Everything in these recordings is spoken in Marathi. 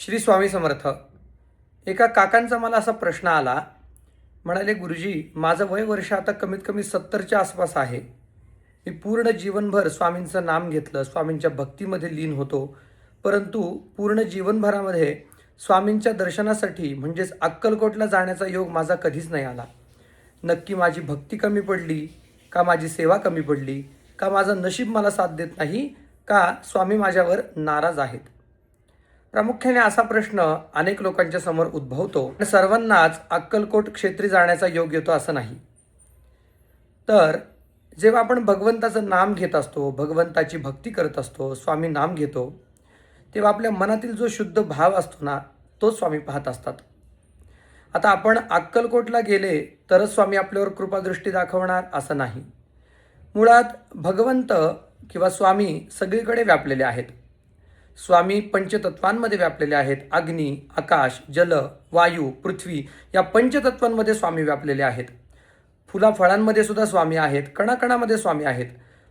श्री स्वामी समर्थ. एका काकांचा मला असा प्रश्न आला. म्हणाले, गुरुजी, माझं वय वर्ष आता कमीत कमी 70च्या आसपास आहे. मी पूर्ण जीवनभर स्वामींचं नाम घेतलं, स्वामींच्या भक्तीमध्ये लीन होतो, परंतु पूर्ण जीवनभरामध्ये स्वामींच्या दर्शनासाठी म्हणजेच अक्कलकोटला जाण्याचा योग माझा कधीच नाही आला. नक्की माझी भक्ती कमी पडली का, माझी सेवा कमी पडली का, माझं नशीब मला साथ देत नाही का, स्वामी माझ्यावर नाराज आहेत? प्रामुख्याने असा प्रश्न अनेक लोकांच्या समोर उद्भवतो. सर्वांनाच अक्कलकोट क्षेत्री जाण्याचा योग येतो असं नाही. तर जेव्हा आपण भगवंताचं नाम घेत असतो, भगवंताची भक्ती करत असतो, स्वामी नाम घेतो, तेव्हा आपल्या मनातील जो शुद्ध भाव असतो ना, तो स्वामी पाहत असतात. आता आपण अक्कलकोटला गेले तरच स्वामी आपल्यावर कृपादृष्टी दाखवणार असं नाही. मुळात भगवंत किंवा स्वामी सगळीकडे व्यापलेले आहेत. स्वामी पंचतत्वांमध्ये व्यापलेले आहेत. अग्नी, आकाश, जल, वायू, पृथ्वी या पंचतत्वांमध्ये स्वामी व्यापलेले आहेत. फुलाफळांमध्ये सुद्धा स्वामी आहेत. कणाकणामध्ये स्वामी आहेत.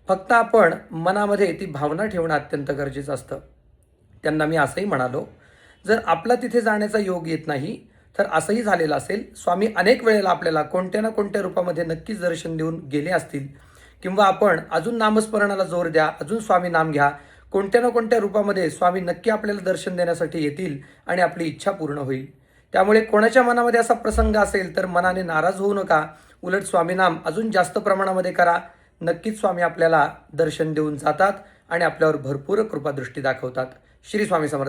फक्त आपण मनामध्ये ती भावना ठेवणं अत्यंत गरजेचं असतं. त्यांना मी असंही म्हणालो, जर आपला तिथे जाण्याचा योग येत नाही तर असंही झालेलं असेल, स्वामी अनेक वेळेला आपल्याला कोणत्या ना कोणत्या रूपामध्ये नक्कीच दर्शन देऊन गेले असतील, किंवा आपण अजून नामस्मरणाला जोर द्या, अजून स्वामी नाम घ्या, कोणत्या ना कोणत्या रूपामध्ये स्वामी नक्की आपल्याला दर्शन देण्यासाठी येतील आणि आपली इच्छा पूर्ण होईल. त्यामुळे कोणाच्या मनामध्ये असा प्रसंग असेल तर मनाने नाराज होऊ नका. उलट स्वामीनाम अजून जास्त प्रमाणामध्ये करा. नक्कीच स्वामी आपल्याला दर्शन देऊन जातात आणि आपल्यावर भरपूर कृपादृष्टी दाखवतात. श्री स्वामी समर्थ.